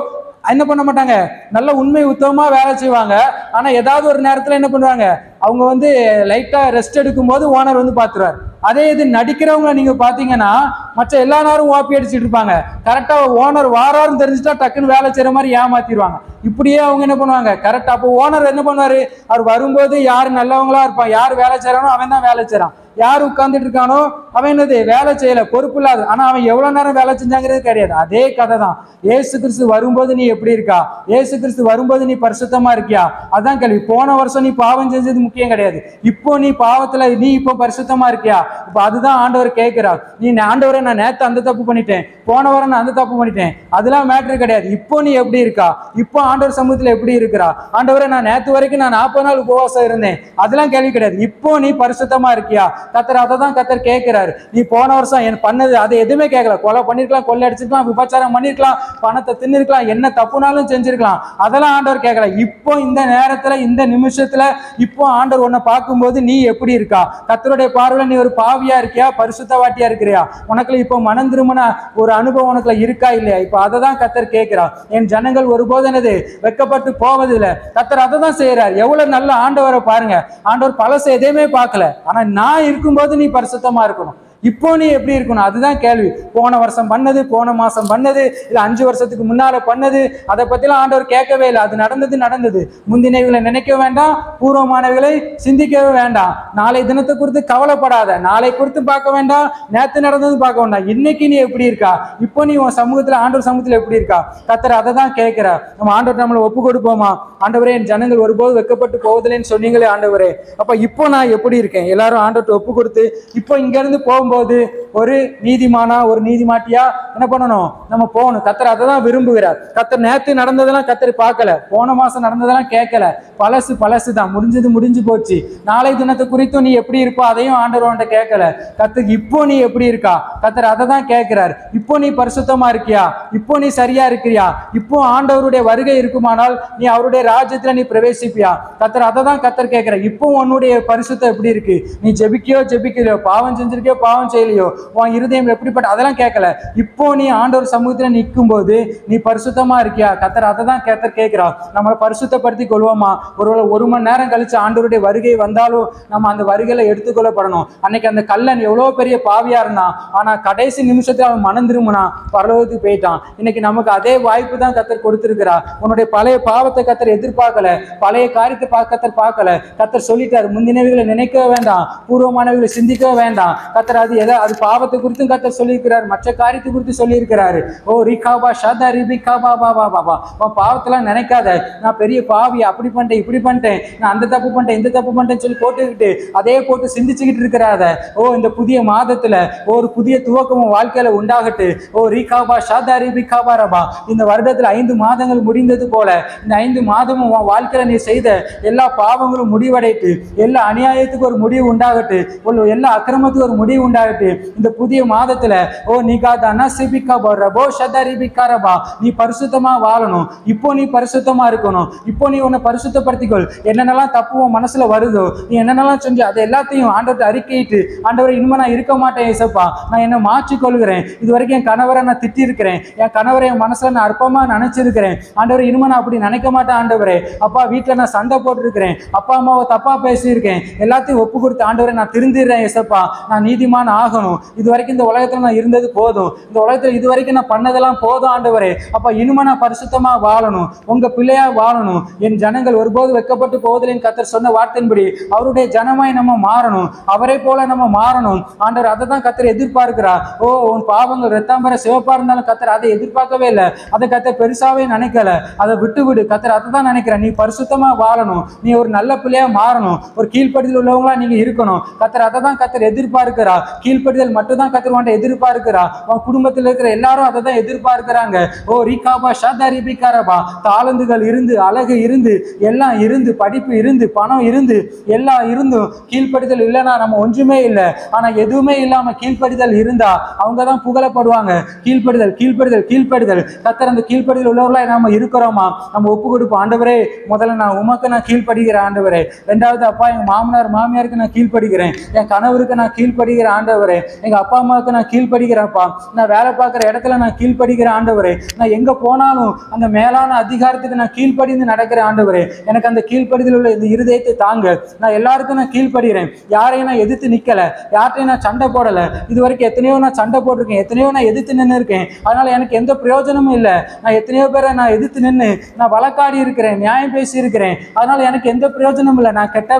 என்ன பண்ண மாட்டாங்க, நல்ல உண்மை உத்தமமா வேலை செய்வாங்க. ஆனா ஏதாவது ஒரு நேரத்துல என்ன பண்ணுவாங்க, அவங்க வந்து லைட்டா ரெஸ்ட் எடுக்கும் போது ஓனர் வந்து பாத்துருவார். அதே இது நடிக்கிறவங்க நீங்க பாத்தீங்கன்னா மற்ற எல்லா நேரம் ஓப்பி அடிச்சுட்டு இருப்பாங்க. கரெக்டா ஓனர் வாராருன்னு தெரிஞ்சுட்டா டக்குன்னு வேலை செய்யற மாதிரி ஏமாத்திடுவாங்க. இப்படியே அவங்க என்ன பண்ணுவாங்க கரெக்டா. அப்போ ஓனர் என்ன பண்ணுவாரு, அவர் வரும்போது யாரு நல்லவங்களா இருப்பான், யார் வேலை செய்யறானோ அவன் தான் வேலை செய்யறான், யார் உட்கார்ந்துட்டு இருக்கானோ அவன் என்னது வேலை செய்யல, பொறுப்பு இல்லாது. ஆனா அவன் எவ்வளவு நேரம் வேலை செஞ்சாங்கிறது கிடையாது. அதே கதை தான். ஏசு கிறிஸ்து வரும்போது நீ எப்படி இருக்கா, ஏசு கிறிஸ்து வரும்போது நீ பரிசுத்தமா இருக்கியா, அதான் கேள்வி. போன வருஷம் நீ பாவம் செஞ்சது முக்கியம் கிடையாது, இப்போ நீ பாவத்துல நீ இப்போ பரிசுத்தமா இருக்கியா. இப்ப அதுதான் ஆண்டவர் கேட்கிறார். நீ ஆண்டவரை நான் நேத்து அந்த தப்பு பண்ணிட்டேன், போன வாரம் நான் அந்த தப்பு பண்ணிட்டேன், அதெல்லாம் மேட்ரு கிடையாது. இப்போ நீ எப்படி இருக்கா, இப்போ ஆண்டவர் சமூகத்துல எப்படி இருக்கிறா. ஆண்டவரை நான் நேத்து வரைக்கும் நான் 40 நாள் உபவாசம் இருந்தேன், அதெல்லாம் கேள்வி கிடையாது. இப்போ நீ பரிசுத்தமா இருக்கியா. கர்த்தர் அதை தான் கர்த்தர் கேட்கிறாரு. நீ போன வருஷம் என் பண்ணது அதை எதுவுமே கேட்கல, கொலை பண்ணிருக்கலாம், கொள்ளை அடிச்சிருக்கலாம், விபச்சாரம் பண்ணிருக்கலாம், பணத்தை தின்னிருக்கலாம், என்ன தப்புனாலும் செஞ்சிருக்கலாம், அதெல்லாம் ஆண்டவர் கேட்கல. இப்போ இந்த நேரத்துல இந்த நிமிஷத்துல இப்போ ஆண்டவர் உன்னை பார்க்கும்போது நீ எப்படி இருக்கா. கர்த்தருடைய பார்வையில நீ ஒரு பாவியா இருக்கியா, பரிசுத்தவாட்டியா இருக்கிறியா, உனக்குள்ள இப்போ மனம் திரும்பின ஒரு அனுபவம் உனக்குள்ள இருக்கா இல்லையா. இப்போ அதை தான் கர்த்தர் கேட்கிறா. என் ஜனங்கள் ஒருபோது என்னது வெட்கப்பட்டு போவதில்லை. கர்த்தர் அதை தான் செய்யறார். எவ்வளவு நல்ல ஆண்டவரை பாருங்க. ஆண்டவர் பழச எதையுமே பார்க்கல, ஆனா நான் இருக்கும்போது நீ பரிசுத்தமா இருக்கணும். இப்போ நீ எப்படி இருக்கணும், அதுதான் கேள்வி. போன வருஷம் பண்ணது, போன மாசம் பண்ணது, இல்ல 5 வருஷத்துக்கு முன்னால பண்ணது, அதை பத்திலாம் ஆண்டவர் கேட்கவே இல்லை. அது நடந்தது. முந்தினவைகளை நினைக்க வேண்டாம், பூர்வமானவைகளை சிந்திக்கவே வேண்டாம். நாளை தினத்தை குறித்து கவலைப்படாத, நாளை குறித்து பார்க்க வேண்டாம், நேத்து நடந்தது பார்க்க வேண்டாம். இன்னைக்கு நீ எப்படி இருக்கா, இப்போ நீ உன் சமூகத்துல ஆண்டவர் சமூகத்துல எப்படி இருக்கா. கர்த்தர் அதை தான் கேட்கிறார். நம்ம ஆண்டவர் நம்மளை ஒப்பு கொடுப்போமா. ஆண்டவரே என் ஜனங்கள் ஒருபோது வெட்கப்பட்டு போவதில்லைன்னு சொன்னீங்களே ஆண்டவரே, அப்ப இப்போ நான் எப்படி இருக்கேன். எல்லாரும் ஆண்டவர்கிட்ட ஒப்பு கொடுத்து இப்போ இங்க இருந்து போகும்போது ஒரு நீதிமானா ஒரு நீதிமாட்டியா என்ன பண்ணணும், நம்ம போகணும். கர்த்தர் அதை தான் விரும்புகிறார். கர்த்தர் நேத்து நடந்ததெல்லாம் கர்த்தர் பார்க்கல, போன மாசம் நடந்ததெல்லாம் கேட்கல. பழசு தான், முடிஞ்சு போச்சு. நாளை தினத்தை குறித்தும் நீ எப்படி இருப்போ அதையும் ஆண்டவர்கிட்ட கேட்கல. கர்த்தர் இப்போ நீ எப்படி இருக்கா, கர்த்தர் அதை தான் கேட்கிறார். இப்போ நீ பரிசுத்தமா இருக்கியா, இப்போ நீ சரியா இருக்கிறியா, இப்போ ஆண்டவருடைய வருகை இருக்குமானால் நீ அவருடைய ராஜ்யத்துல நீ பிரவேசிப்பியா. கர்த்தர் அதை தான் கர்த்தர் கேட்கிறார். இப்போ உன்னுடைய பரிசுத்தம் எப்படி இருக்கு, நீ ஜெபிக்கலையோ, பாவம் செஞ்சிருக்கியோ, பாவம் செய்யலையோ, உன் இருதயம் எப்படிப்பட்ட அதெல்லாம் கேட்கல. இப்போ நீ ஆண்டவர் சமூகத்துல நிற்கும் போது நீ பரிசுத்தமா இருக்கியா. கர்த்தர் அதை தான் கர்த்தர் கேட்கிறார். நம்மளை பரிசுத்தப்படுத்தி கொள்வோமா. ஒருவேளை 1 மணி நேரம் கழிச்சு ஆண்டவருடைய வருகை வந்தாலும் நம்ம அந்த வருகையில எடுத்துக்கொள்ளப்படணும். அன்னைக்கு அந்த கல்லன் எவ்வளவு பெரிய பாவியா இருந்தான், ஆனா கடைசி நிமிஷத்துல அவன் மனம் திரும்பினான், பரலோகத்துக்கு போயிட்டான். இன்னைக்கு நமக்கு அதே வாய்ப்பு தான் கர்த்தர் கொடுத்திருக்கிறார். உன்னுடைய பழைய பாவத்தை கர்த்தர் எதிர்பார்க்கல, பழைய காரியத்தை கர்த்தர் பார்க்கல. கர்த்தர் சொல்லிட்டாரு, முந்தினவைகளை நினைக்க வேண்டாம், பூர்வமானவைகளை சிந்திக்க வேண்டாம். கர்த்தர் அது பாவத்தை குறித்தும் கர்த்தர் சொல்லியிருக்கிறார், மற்ற காரியத்தை குறித்து சொல்லியிருக்கிறாரு. ஓ ரிகாபா ஷதா ரிபிகாபா பாபா பாபா, உன் பாவத்தெல்லாம் நினைக்காத, நான் பெரிய பாவி, அப்படி பண்ணிட்டேன் இப்படி பண்ணிட்டேன், நான் அந்த தப்பு பண்ணிட்டேன் இந்த தப்பு பண்ணிட்டேன்னு சொல்லி போட்டுக்கிட்டு அதே போட்டு சிந்திச்சுக்கிட்டு இருக்கிறாத. ஓ இந்த புதிய மாதத்துல ஒரு புதிய துவக்கம் வாழ்க்கையில உண்டாகட்டு. ஓ ரிகாபா ஷதா ரிபிகாபா ரபா, இந்த வருடத்துல 5 மாதங்கள் முடிந்தது போல இந்த 5 மாதமும் உன் வாழ்க்கையில நீ செய்த எல்லா பாவங்களும் முடிவடைட்டு, எல்லா அநியாயத்துக்கு ஒரு முடிவு உண்டாகட்டு, எல்லா அக்கிரமத்துக்கு ஒரு முடிவு உண்டாகட்டு. இந்த புதிய மாதத்துல ஓ நீ பரிசுத்தமா வாழணும். இப்போ நீ பரிசுத்தமா இருக்கணும். இப்போ நீ உன்னை பரிசுத்தப்படுத்திக்கொள். என்னென்னலாம் தப்பு உன் மனசுல வருதோ, நீ என்னென்னலாம் செஞ்சு அதை எல்லாத்தையும் ஆண்டவர்கிட்ட அறிக்கையிட்டு, ஆண்டவரை இனிமே நான் இருக்க மாட்டேன் ஏசப்பா, நான் என்ன மாற்றிக்கொள்கிறேன். இது வரைக்கும் என் கணவரை நான் திட்டி இருக்கிறேன், என் கணவரை என் மனசுல நான் அற்பமா நினைச்சிருக்கிறேன். ஆண்டவரை இனிமே நான் அப்படி நினைக்க மாட்டேன் ஆண்டவரே. அப்பா வீட்டுல நான் சண்டை போட்டுருக்கிறேன், அப்பா அம்மாவை தப்பா பேசியிருக்கேன், எல்லாத்தையும் ஒப்பு கொடுத்து ஆண்டவரை நான் திருந்திடுறேன் ஏசப்பா, நான் நீதிமான் ஆகணும். இது வரைக்கும் இந்த உலகத்துல நான் இருந்தது போதும், இந்த உலகத்துல இது வரைக்கும் நான் பண்ணதெல்லாம் போதும் ஆண்டவரே. அப்ப இனிமே நான் பரிசுத்தமா வாழணும், உங்க பிள்ளையா வாழணும். என் ஜனங்கள் ஒருபோது வெட்கப்பட்டு போவதில்லைன்னு கர்த்தர் சொன்ன வார்த்தையின்படி அவருடைய ஜனமாய் நம்ம மாறணும், அவரை போல நம்ம மாறணும். ஆண்டவர் அதை தான் கர்த்தர் எதிர்பார்க்கிறார். ஓ உன் பாவங்கள் ரத்தாம்பர சிவப்பா இருந்தாலும் கர்த்தர் அதை எதிர்பார்க்கவே இல்லை, அதை கர்த்தர் பெருசாவே நினைக்கல, அதை விட்டு விடு. கர்த்தர் அதை தான் நினைக்கிறேன், நீ பரிசுத்தமா வாழணும், நீ ஒரு நல்ல பிள்ளையா மாறணும், ஒரு கீழ்ப்படிதல் உள்ளவங்களா நீங்க இருக்கணும். கர்த்தர் அதை தான் கர்த்தர் எதிர்பார்க்கிறா. கீழ்ப்படிதல் மட்டும் தான் கர்த்தர் உன்கிட்ட எதிர்பார்க்கிறா. உன் குடும்பத்தில் இருக்கிற எல்லாரும் அதை தான் எதிர்பார்க்கிறாங்க. ஓ ரிகாபா ஷதா ரிபிகாரபா, தாளந்துகள் இருந்து, அழகு இருந்து, எல்லாம் இருந்து, படிப்பு இருந்து, பணம் இருந்து, எல்லாம் இருந்தும் கீழ்ப்படிதல் இல்லைன்னா நம்ம ஒன்றுமே இல்லை. ஆனா எதுவுமே இல்லாம கீழ்ப்படிதல் இருந்தா அவங்க தான் புகழப்படுவாங்க. கீழ்ப்படிதல் கீழ்ப்படிதல் கீழ்ப்படிதல், கர்த்தர் அந்த கீழ்ப்படிதல் உள்ளவர்களா நம்ம இருக்கிறோமா? நம்ம ஒப்பு கொடுப்போம். ஆண்டவரே முதல்ல நான் உமக்கு நான் கீழ்ப்படுகிறேன் ஆண்டவரே. ரெண்டாவது அப்பா எங்க மாமனார் மாமியாருக்கு நான் கீழ்ப்படுகிறேன், என் கணவருக்கு நான் கீழ்ப்படுகிறேன் ஆண்டவரே, எங்க அப்பா அம்மாவுக்கு நான் கீழ்ப்படுகிறேன்ப்பா, நான் வேலை பார்க்குற இடத்துல நான் கீழ்ப்படுகிறேன் ஆண்டவரே, நான் எங்க போனாலும் அந்த மேலான அதிகாரத்துக்கு நான் கீழ்ப்படிந்து நடக்கிறேன் ஆண்டவரே. எனக்கு அந்த கீழ்ப்படிதல் உள்ள இந்த இருதயத்தை தாங்க. நான் எல்லாருக்கும் நான் கீழ்ப்படுகிறேன், யாரையும் நான் எதிர்த்து நிக்கல, யார்ட்டையும் நான் சண்டை போடல. இது வரைக்கும் எத்தனையோ நான் சண்டை போட்டிருக்கேன், எத்தனையோ நான் எதிர்த்து நின்று இருக்கேன், அதனால எனக்கு எந்த பிரயோஜனமும் இல்லை. நான் எத்தனையோ பேரை நான் எதிர்த்து நின்று நான் வழக்காடி இருக்கிறேன், நியாயம் பேசி இருக்கிறேன், அதனால எனக்கு எந்த பிரயோஜனமும் இல்லை. நான்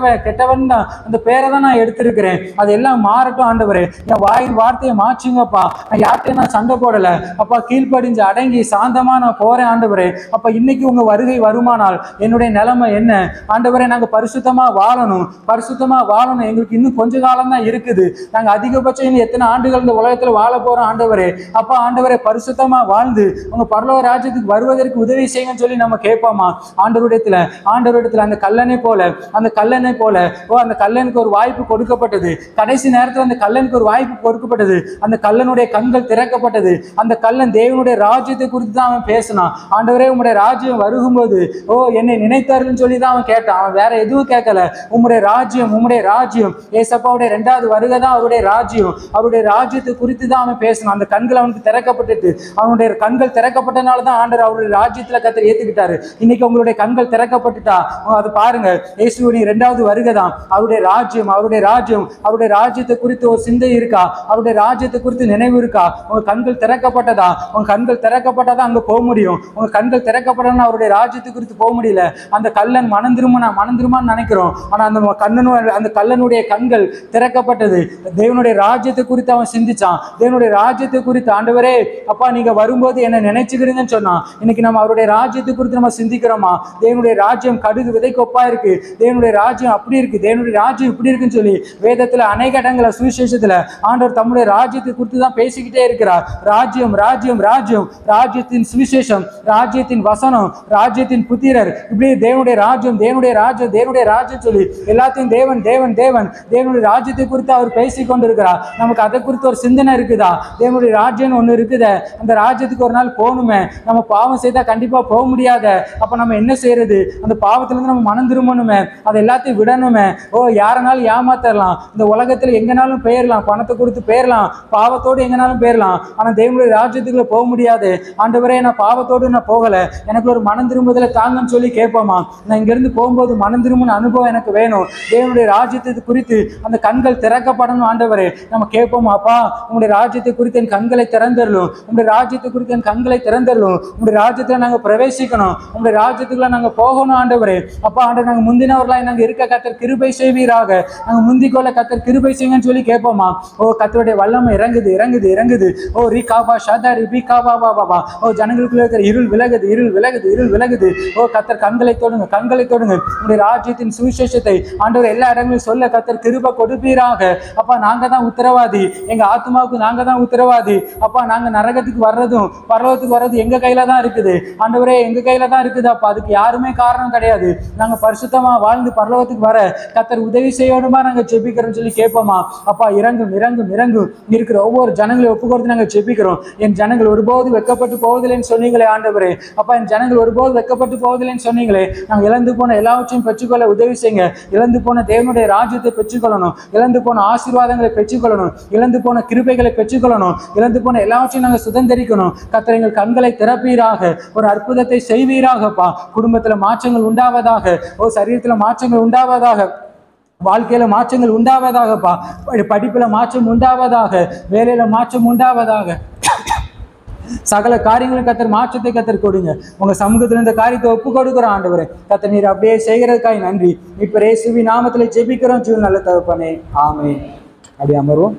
கெட்டவன் தான், அந்த பேரை தான் நான் எடுத்திருக்கிறேன். அது எல்லாம் மாறட்டும் ஆண்டவரே. என் வாயின் வார்த்தையை மாச்சுங்கப்பா. நான் யார்கிட்டையும் நான் சண்டை போடல அப்பா, கீழ்ப்படிஞ்சு அடங்கி சாந்தமா நான் போறேன் ஆண்டவரே. அப்ப இன்னைக்கு உங்க வருகை வருமானால் என்னுடைய நிலைமை என்ன ஆண்டவரே? நாங்க பரிசுத்தமா வாழணும், பரிசுத்தமா வாழணும். எங்களுக்கு இன்னும் கொஞ்ச காலம் தான் இருக்குது. நாங்க அதிகபட்சம் இன்னும் எத்தனை ஆண்டுகள் இந்த உலகத்துல வாழ போறோம் ஆண்டவரே. அப்பா ஆண்டவரே பரிசுத்தமா வாழ்ந்து உங்க பரலோக ராஜ்யத்துக்கு வருவதற்கு உதவி செய்யுங்கன்னு சொல்லி நம்ம கேட்போமா ஆண்டவரிடத்துல? ஆண்டவரிடத்துல அந்த கல்லனை போல, அந்த கல்லனை போல, ஓ அந்த கல்லனுக்கு ஒரு வாய்ப்பு கொடுக்கப்பட்டது. கடைசி நேரத்தில் அந்த கல்லனுக்கு ஒரு வாய்ப்பு கொடுக்கப்பட்டது. அந்த கல்லனுடைய கண்கள் திறக்கப்பட்டது. அந்த கல்லன் தேவனுடைய ராஜ்யத்தை குறித்து தான் அவன் பேசினான். ஆண்டவரே உம்முடைய ராஜ்யம் வருகும்போது ஓ என்னை நினைத்தாருன்னு சொல்லி தான் அவன் கேட்டான். அவன் வேற எதுவும் கேட்கல. உம்முடைய ராஜ்யம், உம்முடைய ராஜ்யம், ஏசப்பாவுடைய 2வது வருகை தான் அவருடைய ராஜ்யம். அவருடைய ராஜ்யத்தை குறித்து தான் அவன் பேசினான். அந்த கண்கள் அவனுக்கு திறக்கப்பட்டுட்டு, அவனுடைய கண்கள் திறக்கப்பட்டனால தான் ஆண்டவர் அவருடைய ராஜ்யத்துல கர்த்தர் ஏத்துக்கிட்டாரு. இன்னைக்கு உங்களுடைய கண்கள் திறக்கப்பட்டுட்டா அது பாருங்க, இயேசுவின் 2வது வருகை தான் அவருடைய ராஜ்யம். அவருடைய ராஜ்யம், அவருடைய ராஜ்யத்தை குறித்து ஒரு சிந்தை இருக்கா? அவருடைய ராஜ்யத்தை குறித்து நினைவு இருக்கா? உங்க கண்கள் திறக்கப்பட்டதா? உங்க கண்கள் திறக்கப்பட்டாதான் அங்க போக முடியும். உங்க கண்கள் திறக்கப்படணும், அவருடைய ராஜ்யத்தை குறித்து போக முடியல. அந்த கல்லன் மனம் திரும்புமான்னு நினைக்கிறோம். ஆனா அந்த கல்லனுடைய கண்கள் திறக்கப்பட்டது. தேவனுடைய ராஜ்யத்தை குறித்து அவன் சிந்திச்சான். தேவனுடைய ராஜ்யத்தை குறித்து ஆண்டவரே அப்பா நீங்க வரும்போது என்ன நினைச்சுக்கிறீங்கன்னு சொன்னான். இன்னைக்கு நம்ம அவருடைய ராஜ்யத்தை குறித்து நம்ம சிந்திக்கிறோமா? தேவனுடைய ராஜ்யம் கடுகு விதைக்கு ஒப்பா இருக்கு, தேவனுடைய ராஜ்யம் அப்படி இருக்கு, தேவனுடைய ராஜ்யம் இப்படி இருக்குன்னு சொல்லி வேதத்துல அநேக இடங்கள சுவிசேஷத்துல ஆண்டவர் தம்முடைய ராஜ்யத்தை குறித்து தான் பேசிக்கிட்டே இருக்கிறார். ராஜ்யம் ராஜ்யம் ராஜ்யம், ராஜ்யத்தின் சுவிசேஷம், ராஜ்யத்தின் வசனம், ராஜ்யத்தின் புத்திரர், இப்படி தேவனுடைய ராஜ்யம் தேவனுடைய ராஜ்யம் தேவனுடைய ராஜ்யம் சொல்லி எல்லாத்தையும் தேவன் தேவன் தேவன் தேவனுடைய ராஜ்யத்தை குறித்து அவர் பேசி கொண்டிருக்கிறார். நமக்கு அதை குறித்து ஒரு சிந்தனை இருக்குதா? தேவனுடைய ராஜ்யம் ஒண்ணு இருக்குத, அந்த ராஜ்யத்துக்கு ஒரு நாள் போகணுமே. நம்ம பாவம் செய்தா கண்டிப்பா போக முடியாத. அப்ப நம்ம என்ன செய்யறது? அந்த பாவத்துல இருந்து நம்ம மனம் திரும்பணுமே, அதை எல்லாத்தையும் விடணுமே. ஓ யாரனாலும் ஏமாத்தரலாம், இந்த உலகத்துல எங்கனாலும் பெயரலாம், பணத்தை கொடுத்து பெயரலாம், பாவத்தோடு எங்கனாலும் பெயரலாம். ஆனா தேவனுடைய ராஜ்யத்துக்குள்ள போக முடியாது. ஆண்டவரே நான் பாவத்தோடு நான் போகல, எனக்கு ஒரு மனம் திரும்புதலை தாங்கன்னு சொல்லி கேட்போமா? நான் இங்க இருந்து போகும்போது மனம் திரும்பின அனுபவம் எனக்கு வேணும். தேவனுடைய ராஜ்யத்தை குறித்து அந்த கண்கள் திறக்கப்படணும் ஆண்டவரே. நம்ம கேட்போமா? அப்பா உங்களுடைய ராஜ்யத்தை குறித்து என் கண்களை திறந்தரலும், உங்களுடைய ராஜ்யத்தை குறித்து என் கண்களை திறந்தரலும், உங்களுடைய ராஜ்யத்துல நாங்க பிரவேசிக்கணும், உங்களுடைய ராஜ்யத்துக்குள்ள நாங்க போகணும் ஆண்டவரே. அப்பா ஆண்டவர் நாங்க முந்தினவர்களாய் நாங்க இருக்க கர்த்தர் கிருபை செய்வீராக, நாங்க முந்திக்கொள்ள கர்த்தர் கிருபை செய்யுங்கன்னு சொல்லி கேட்போமா? ஓ கர்த்தருடைய வல்லமை இறங்குது இறங்குது இறங்குது. ஓ ரிகாபா ஷதரி பிகாபா பாபா. ஓ ஜனங்களுக்குள்ள இருக்கிற இருள் விலகுது இருள் விலகுது இருள் விலகுது. ஓ கர்த்தர் கண்களை தொடுங்க கண்களை தொடுங்க. உங்களுடைய ராஜ்யத்தின் சுவிசேஷத்தை ஆண்டவர் எல்லா இடங்களிலும் சொல்ல கர்த்தர் கிருபை கொடுப்பீராக. அப்பா நாங்க தான் உத்தரவாதி, எங்க ஆத்மாவுக்கு நாங்க தான் உத்தரவாதி. அப்பா நாங்க நரகத்துக்கு வர்றதும் பரலோகத்துக்கு வர்றதும் எங்க கையில தான் இருக்குது ஆண்டவரே, எங்க கையில தான் இருக்குது. அப்பா அதுக்கு யாருமே காரணம் கிடையாது. நாங்க பரிசுத்தமா வாழ்ந்து பரலோகத்துக்கு வர கர்த்தர் உதவி செய்யணுமா நாங்க ஜெபிக்கிறோம்னு சொல்லி கேட்போமா. அப்பா இறங்கும் இறங்கும் இறங்கும். இருக்கிற ஒவ்வொரு ஜனங்களையும் ஒப்பு கொடுத்து நாங்க ஜெபிக்கிறோம். என் ஜனங்கள் ஒருபோது வெட்கப்பட்டு போவதில்லைன்னு சொன்னீங்களே ஆண்டவரே. அப்பா என் ஜனங்கள் ஒருபோது வெட்கப்பட்டு போவதில்லைன்னு சொன்னீங்களே. நாங்க இழந்து போன எல்லாவற்றையும் பெற்றுக்கொள்ள உதவி செய்யுங்க. இழந்து போன தேவனுடைய ராஜ்யத்தை பெற்றுக்கொள்ளணும், இழந்து போன ஆசீர்வாதங்களை பெற்றுக்கொள்ளணும், இழந்து போன கிருபைகளை பெற்றுக்கொள்ளணும், இழந்து போன எல்லாவற்றையும் நாங்கள் சுதந்திரிக்கணும். கர்த்தர் எங்கள் கண்களை திறப்பீராக, ஒரு அற்புதத்தை செய்வீராகப்பா. குடும்பத்துல மாற்றங்கள் உண்டாவதாக, ஓ சரீரத்துல மாற்றங்கள் உண்டாவதாக, வாழ்க்கையில மாற்றங்கள் உண்டாவதாகப்பா. படிப்புல மாற்றம் உண்டாவதாக, வேலையில மாற்றம் உண்டாவதாக. சகல காரியங்களும் கர்த்தர் மாற்றத்தை கர்த்தர் கொடுங்க. உங்க சமூகத்துல இந்த காரியத்தை ஒப்பு கொடுக்குறோம் ஆண்டவரே. கர்த்தர் நீர் அப்படியே செய்கிறதுக்காய் நன்றி. இப்ப இயேசுவின் நாமத்துல ஜெபிக்கிறோம் ஜீவன் நல்ல தகப்பனே, ஆமென். அப்படி அமர்வோம்.